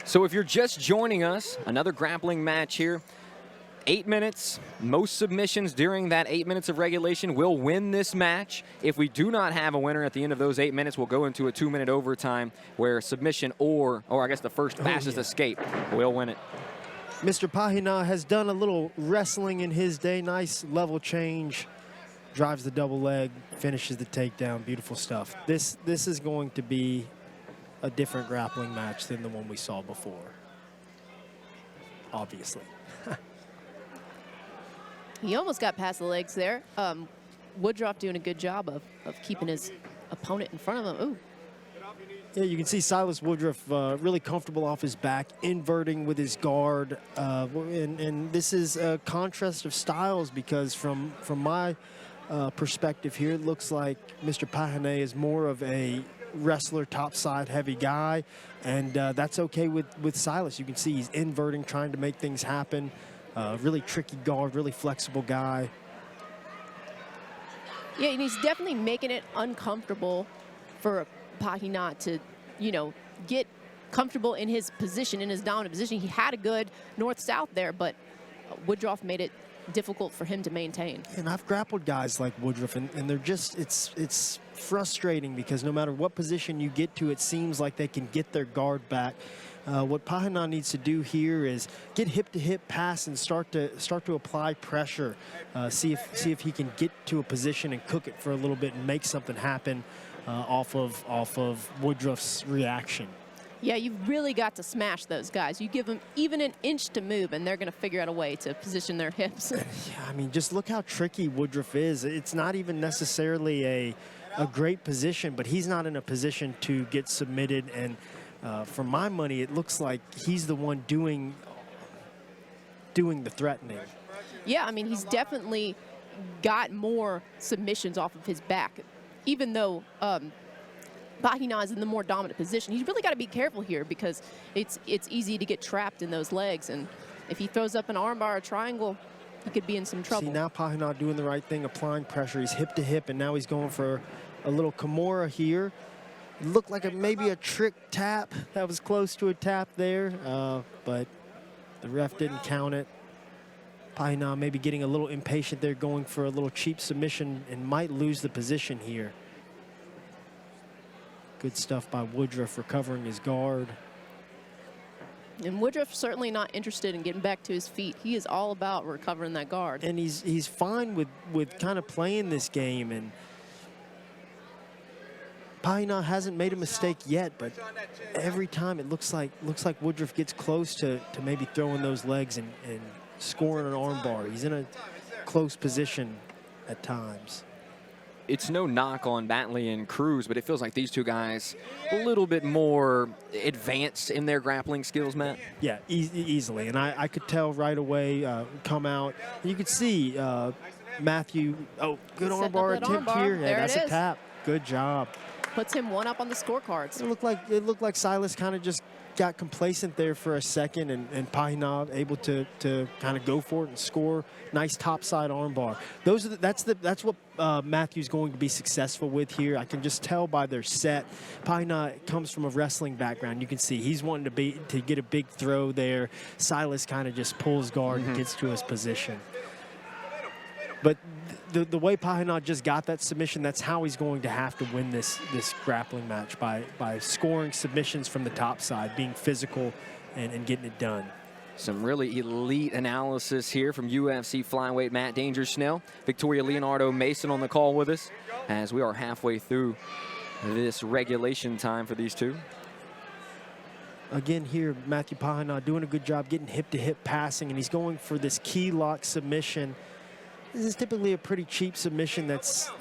So if you're just joining us, another grappling match here. 8 minutes, most submissions during that 8 minutes of regulation will win this match. If we do not have a winner at the end of those 8 minutes, we'll go into a 2-minute overtime where submission or I guess the first fastest escape will win it. Mr. Pajinag has done a little wrestling in his day. Nice level change. Drives the double leg, finishes the takedown. Beautiful stuff. This is going to be a different grappling match than the one we saw before. Obviously. He almost got past the legs there. Woodruff doing a good job of keeping his opponent in front of him. Ooh. Yeah, you can see Silas Woodruff really comfortable off his back, inverting with his guard. And this is a contrast of styles because from my perspective here, it looks like Mr. Pajinag is more of a wrestler, topside heavy guy. And that's okay with Silas. You can see he's inverting, trying to make things happen. Really tricky guard, really flexible guy. Yeah, and he's definitely making it uncomfortable for Pajinag to, get comfortable in his position, in his dominant position. He had a good north-south there, but Woodruff made it difficult for him to maintain. And I've grappled guys like Woodruff, and they're just, it's frustrating because no matter what position you get to, it seems like they can get their guard back. What Pajinag needs to do here is get hip-to-hip pass and start to apply pressure. See if he can get to a position and cook it for a little bit and make something happen off of Woodruff's reaction. Yeah, you've really got to smash those guys. You give them even an inch to move, and they're going to figure out a way to position their hips. Yeah, I mean, just look how tricky Woodruff is. It's not even necessarily a great position, but he's not in a position to get submitted. And for my money, it looks like he's the one doing the threatening. Yeah, I mean, he's definitely got more submissions off of his back, even though Pajinag is in the more dominant position. He's really got to be careful here because it's easy to get trapped in those legs, and if he throws up an armbar or triangle, he could be in some trouble. See, now Pajinag doing the right thing, applying pressure. He's hip to hip, and now he's going for a little Kimura here. It looked like maybe a trick tap. That was close to a tap there, but the ref didn't count it. Pajinag maybe getting a little impatient there, going for a little cheap submission and might lose the position here. Good stuff by Woodruff, recovering his guard. And Woodruff certainly not interested in getting back to his feet. He is all about recovering that guard. And he's fine with kind of playing this game. And Pajinag hasn't made a mistake yet, but every time it looks like Woodruff gets close to maybe throwing those legs and scoring an armbar. He's in a close position at times. It's no knock on Batley and Cruz, but it feels like these two guys a little bit more advanced in their grappling skills, Matt. Yeah, easily. And I could tell right away, come out. You could see Matthew, good armbar attempt here. Yeah, that's a tap. Good job. Puts him one up on the scorecards. It looked like Silas kind of just got complacent there for a second, and Pajinag able to kind of go for it and score. Nice topside armbar. That's what Matthew's going to be successful with here. I can just tell by their set. Pajinag comes from a wrestling background. You can see he's wanting to get a big throw there. Silas kind of just pulls guard and gets to his position. But the way Pajinag just got that submission, that's how he's going to have to win this grappling match, by scoring submissions from the top side, being physical and getting it done. Some really elite analysis here from UFC flyweight Matt Danger Schnell. Victoria Leonardo Mason on the call with us as we are halfway through this regulation time for these two. Again here, Matthew Pajinag doing a good job getting hip-to-hip passing, and he's going for this key lock submission. This is typically a pretty cheap submission. That's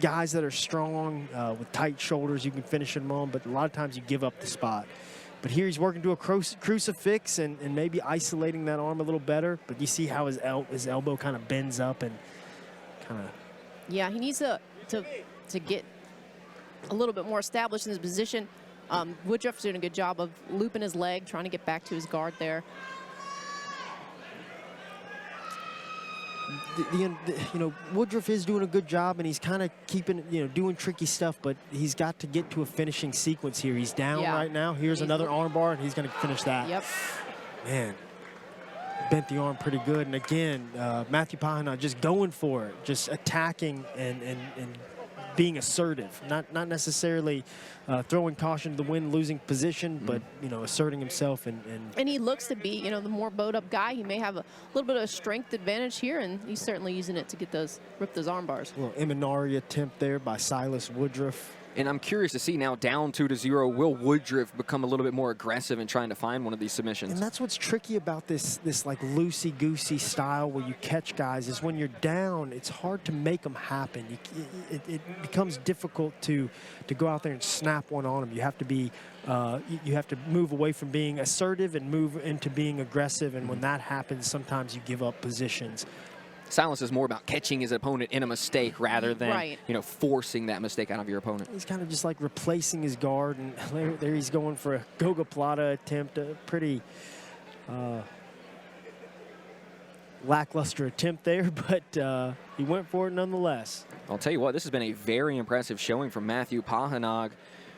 guys that are strong with tight shoulders. You can finish them on, but a lot of times you give up the spot. But here he's working to a crucifix and maybe isolating that arm a little better. But you see how his elbow kind of bends up and kind of. Yeah, he needs to get a little bit more established in his position. Woodruff's doing a good job of looping his leg, trying to get back to his guard there. you know, Woodruff is doing a good job, and he's kind of keeping, you know, doing tricky stuff, but he's got to get to a finishing sequence here. He's down right now. Here's another armbar, and he's going to finish that. Yep. Man, bent the arm pretty good. And again, Matthew Pajinag just going for it, just attacking and being assertive, not necessarily throwing caution to the wind, losing position, but, you know, asserting himself. And he looks to be, you know, the more bowed-up guy. He may have a little bit of a strength advantage here, and he's certainly using it to get rip those arm bars. A little Imanari attempt there by Silas Woodruff. And I'm curious to see now, down 2-0, will Woodruff become a little bit more aggressive in trying to find one of these submissions? And that's what's tricky about this like loosey-goosey style where you catch guys, is when you're down, it's hard to make them happen. It becomes difficult to go out there and snap one on them. You have to be, you have to move away from being assertive and move into being aggressive. And when that happens, sometimes you give up positions. Silas is more about catching his opponent in a mistake rather than, you know, forcing that mistake out of your opponent. He's kind of just like replacing his guard, and there he's going for a Goga Plata attempt, a pretty lackluster attempt there, but he went for it nonetheless. I'll tell you what, this has been a very impressive showing from Matthew Pajinag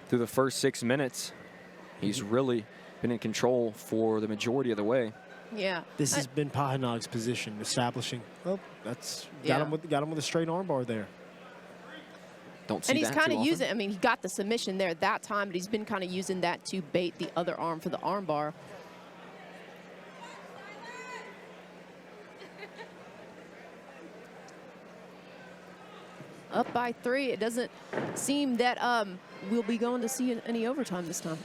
through the first 6 minutes. He's really been in control for the majority of the way. Yeah. This has been Pajinag's position, establishing. Oh, that's got him with a straight armbar there. Don't see that. And he's kind of using. I mean, he got the submission there at that time, but he's been kind of using that to bait the other arm for the armbar. Up by 3. It doesn't seem that we'll be going to see any overtime this time.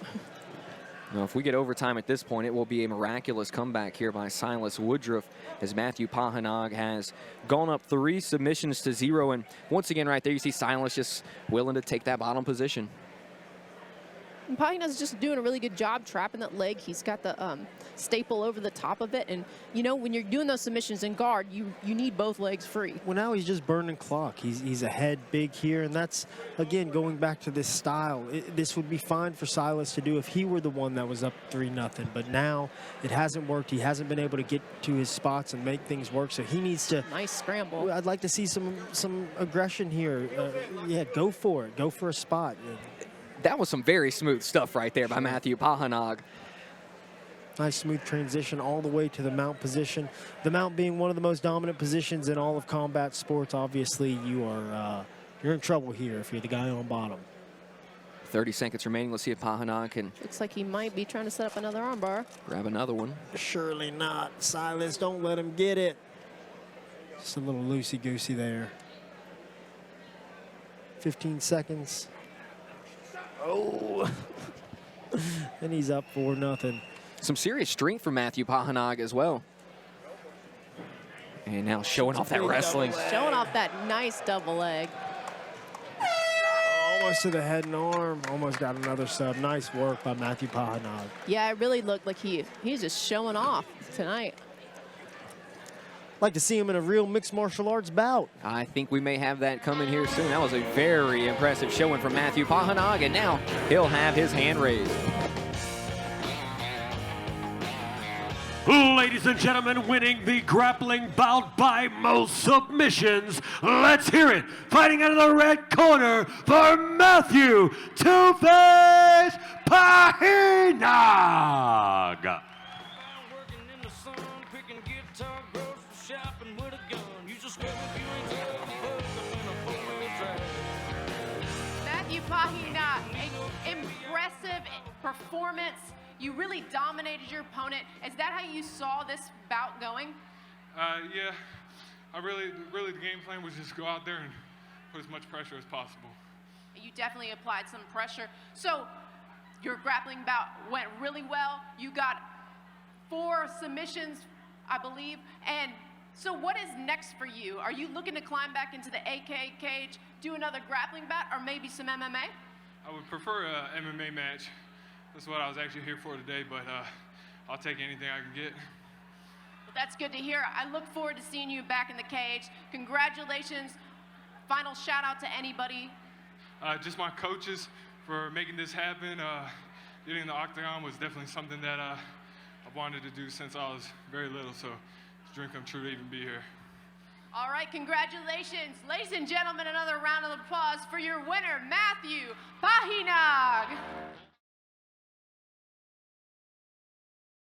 Now, if we get overtime at this point, it will be a miraculous comeback here by Silas Woodruff, as Matthew Pajinag has gone up 3 submissions to 0. And once again, right there, you see Silas just willing to take that bottom position. And Pajinag's just doing a really good job trapping that leg. He's got the staple over the top of it. And, you know, when you're doing those submissions in guard, you need both legs free. Well, now he's just burning clock. He's ahead big here. And that's, again, going back to this style. This would be fine for Silas to do if he were the one that was up 3-0. But now it hasn't worked. He hasn't been able to get to his spots and make things work. So he needs to. Nice scramble. I'd like to see some aggression here. Yeah, go for it. Go for a spot. That was some very smooth stuff right there by Matthew Pajinag. Nice smooth transition all the way to the mount position. The mount being one of the most dominant positions in all of combat sports. Obviously, you're in trouble here if you're the guy on bottom. 30 seconds remaining. Let's see if Pajinag can. Looks like he might be trying to set up another armbar. Grab another one. Surely not. Silas, don't let him get it. Just a little loosey-goosey there. 15 seconds. Oh. And he's up 4-0. Some serious strength from Matthew Pajinag as well. And now showing off that wrestling. Showing off that nice double leg. Almost to the head and arm. Almost got another sub. Nice work by Matthew Pajinag. Yeah, it really looked like he's just showing off tonight. Like to see him in a real mixed martial arts bout. I think we may have that coming here soon. That was a very impressive showing from Matthew Pajinag, and now he'll have his hand raised. Ladies and gentlemen, winning the grappling bout by most submissions, let's hear it. Fighting out of the red corner for Matthew Two-Face Pajinag. Matthew Pajinag, impressive performance. You really dominated your opponent. Is that how you saw this bout going? Yeah, really the game plan was just go out there and put as much pressure as possible. You definitely applied some pressure. So your grappling bout went really well. You got 4 submissions, I believe. And so what is next for you? Are you looking to climb back into the AK cage, do another grappling bout, or maybe some MMA? I would prefer a MMA match. That's what I was actually here for today, but I'll take anything I can get. Well, that's good to hear. I look forward to seeing you back in the cage. Congratulations. Final shout out to anybody. Just my coaches for making this happen. Getting in the octagon was definitely something that I've wanted to do since I was very little, so it's a dream come true to even be here. All right, congratulations. Ladies and gentlemen, another round of applause for your winner, Matthew Pajinag.